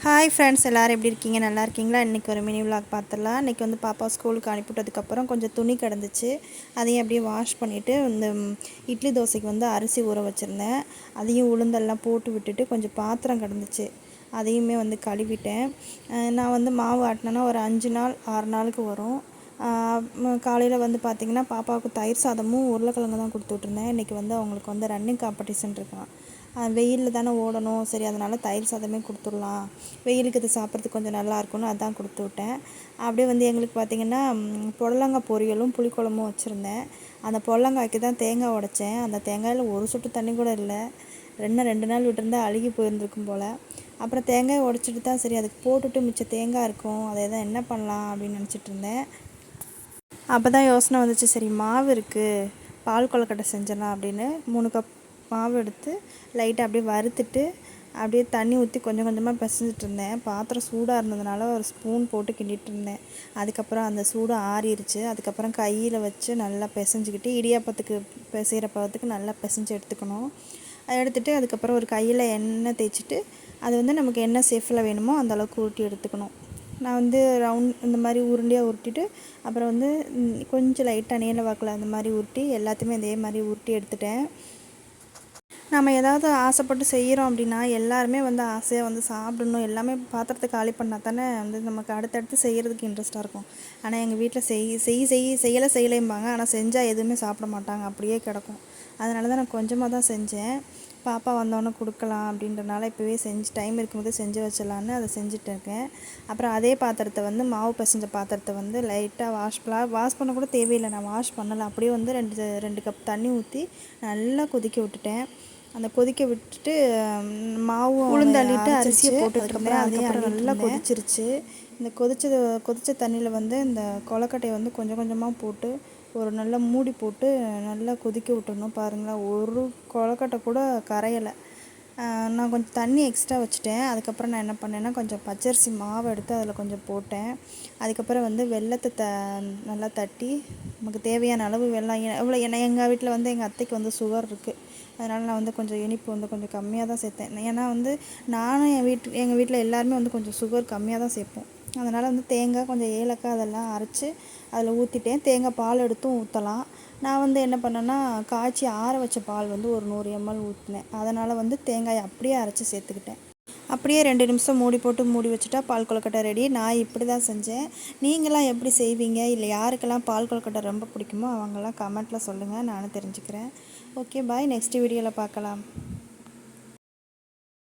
Hi friends, எல்லோரும் எப்படி இருக்கீங்க? நல்லா இருக்கீங்களா? இன்றைக்கி ஒரு மினி விலாக் பார்த்துடலாம். இன்றைக்கி வந்து பாப்பா ஸ்கூலுக்கு அனுப்பிவிட்டதுக்கப்புறம் கொஞ்சம் துணி கிடந்துச்சு. அதையும் அப்படியே வாஷ் பண்ணிவிட்டு இந்த இட்லி தோசைக்கு வந்து அரிசி ஊற வச்சுருந்தேன். அதையும் உளுந்தெல்லாம் போட்டு விட்டுட்டு கொஞ்சம் பாத்திரம் கிடந்துச்சு, அதையுமே வந்து கழுவிட்டேன். நான் வந்து மாவு ஆட்டினேன்னா ஒரு 5 நாள் 6 நாளுக்கு வரும். காலையில் வந்து பார்த்திங்கன்னா பாப்பாவுக்கு தயிர் சாதமும் உருளைக்கிழங்கு தான் கொடுத்து விட்ருந்தேன். இன்றைக்கி வந்து அவங்களுக்கு வந்து ரன்னிங் காம்படிஷன் இருக்கான். வெயிலில் தானே ஓடணும், சரி அதனால் தயிர் சாதமே கொடுத்துடலாம், வெயிலுக்கு இது சாப்பிட்றதுக்கு கொஞ்சம் நல்லாயிருக்கும்னு அதான் கொடுத்து விட்டேன். அப்படியே வந்து எங்களுக்கு பார்த்திங்கன்னா புடலங்காய் பொரியலும் புளிக்குழம்பும் வச்சுருந்தேன். அந்த புடலங்காய்க்கு தான் தேங்காய் உடைச்சேன். அந்த தேங்காயில் ஒரு சொட்டு தண்ணி கூட இல்லை. 2 நாள் விட்டுருந்தா அழுகி போயிருந்துருக்கும் போல். அப்புறம் தேங்காய் உடைச்சிட்டு தான் சரி அதுக்கு போட்டுட்டு மிச்சம் தேங்காய் இருக்கும், அதை தான் என்ன பண்ணலாம் அப்படின்னு நினச்சிட்டு இருந்தேன். அப்போ தான் யோசனை வந்துச்சு, சரி மாவு இருக்குது, பால் கொழுக்கட்டை செஞ்சிடலாம் அப்படின்னு 3 கப் மாவு எடுத்து லைட்டாக அப்படியே வறுத்துட்டு அப்படியே தண்ணி ஊற்றி கொஞ்சம் கொஞ்சமாக பிசைஞ்சிட்டு இருந்தேன். பாத்திரம் சூடாக இருந்ததுனால ஒரு ஸ்பூன் போட்டு கிண்டிகிட்டு இருந்தேன். அதுக்கப்புறம் அந்த சூடு ஆறிடுச்சு. அதுக்கப்புறம் கையில் வச்சு நல்லா பிசைஞ்சிக்கிட்டு இடியாப்பத்துக்கு பிசைகிற பதத்துக்கு நல்லா பிசைஞ்சு எடுத்துக்கணும். எடுத்துகிட்டு அதுக்கப்புறம் ஒரு கையில் எண்ணெய் தேய்ச்சிட்டு அது வந்து நமக்கு என்ன ஷேப்பில் வேணுமோ அந்தளவுக்கு ஊட்டி எடுத்துக்கணும். நான் வந்து ரவுண்ட் இந்த மாதிரி உருண்டையாக உருட்டிட்டு அப்புறம் வந்து கொஞ்சம் லைட்டாக நீல வாக்கில் அந்த மாதிரி உருட்டி எல்லாத்தையுமே இதே மாதிரி உருட்டி எடுத்துட்டேன். நம்ம ஏதாவது ஆசைப்பட்டு செய்கிறோம் அப்படின்னா எல்லாருமே வந்து ஆசையாக வந்து சாப்பிடணும், எல்லாமே பாத்திரத்தை காலி பண்ணால் தானே வந்து நமக்கு அடுத்தடுத்து செய்கிறதுக்கு இன்ட்ரெஸ்ட்டாக இருக்கும். ஆனால் எங்கள் வீட்டில் செய்யலைம்பாங்க, ஆனால் செஞ்சால் எதுவுமே சாப்பிட மாட்டாங்க, அப்படியே கிடக்கும். அதனால தான் நான் கொஞ்சமாக தான் செஞ்சேன். பாப்பா வந்தோடனே கொடுக்கலாம் அப்படின்றனால இப்போவே டைம் இருக்கும்போது செஞ்சு வச்சிடலான்னு அதை செஞ்சுட்டு இருக்கேன். அப்புறம் அதே பாத்திரத்தை வந்து மாவு பிசைஞ்ச பாத்திரத்தை வந்து லைட்டாக வாஷ் பண்ண கூட தேவையில்லை, நான் வாஷ் பண்ணலை. அப்படியே வந்து 2 கப் தண்ணி ஊற்றி நல்லா கொதிக்க விட்டுட்டேன். அந்த கொதிக்க விட்டுட்டு மாவு உளுந்தள்ளிட்டு அரிசியை போட்டுட்ருந்தேன். அதுக்கப்புறம் நல்லா கொதிச்சிருச்சு. இந்த கொதித்த தண்ணியில் வந்து இந்த கொழுக்கட்டையை வந்து கொஞ்சம் கொஞ்சமாக போட்டு ஒரு நல்லா மூடி போட்டு நல்லா கொதிக்க விட்டுறணும். பாருங்களேன், ஒரு கொழுக்கட்டை கூட கரையலை. நான் கொஞ்சம் தண்ணி எக்ஸ்ட்ரா வச்சுட்டேன். அதுக்கப்புறம் நான் என்ன பண்ணேன்னா கொஞ்சம் பச்சரிசி மாவு எடுத்து அதில் கொஞ்சம் போட்டேன். அதுக்கப்புறம் வந்து வெல்லத்தை நல்லா தட்டி நமக்கு தேவையான அளவு வெல்லம் எவ்வளோ, ஏன்னா எங்கள் வீட்டில் வந்து எங்கள் அத்தைக்கு வந்து சுகர் இருக்குது. அதனால் நான் வந்து கொஞ்சம் இனிப்பு வந்து கொஞ்சம் கம்மியாக தான் சேர்த்தேன். ஏன்னா வந்து நானும் எங்கள் வீட்டில் எல்லாருமே வந்து கொஞ்சம் சுகர் கம்மியாக தான் சேர்ப்போம். அதனால் வந்து தேங்காய் கொஞ்சம் ஏலக்காய் அதெல்லாம் அரைச்சி அதில் ஊற்றிட்டேன். தேங்காய் பால் எடுத்தும் ஊற்றலாம். நான் வந்து என்ன பண்ணேன்னா காய்ச்சி ஆற வச்ச பால் வந்து ஒரு 100 ml ஊற்றினேன். அதனால் வந்து தேங்காயை அப்படியே அரைச்சி சேர்த்துக்கிட்டேன். அப்படியே 2 நிமிஷம் மூடி போட்டு மூடி வச்சுட்டா பால் கொழுக்கட்டை ரெடி. நான் இப்படி தான் செஞ்சேன். நீங்களாம் எப்படி செய்வீங்க? இல்லை யாருக்கெல்லாம் பால் கொழுக்கட்டை ரொம்ப பிடிக்குமோ அவங்கெல்லாம் கமெண்ட்டில் சொல்லுங்கள், நானும் தெரிஞ்சுக்கிறேன். ஓகே, பாய். நெக்ஸ்ட் வீடியோவில் பார்க்கலாம்.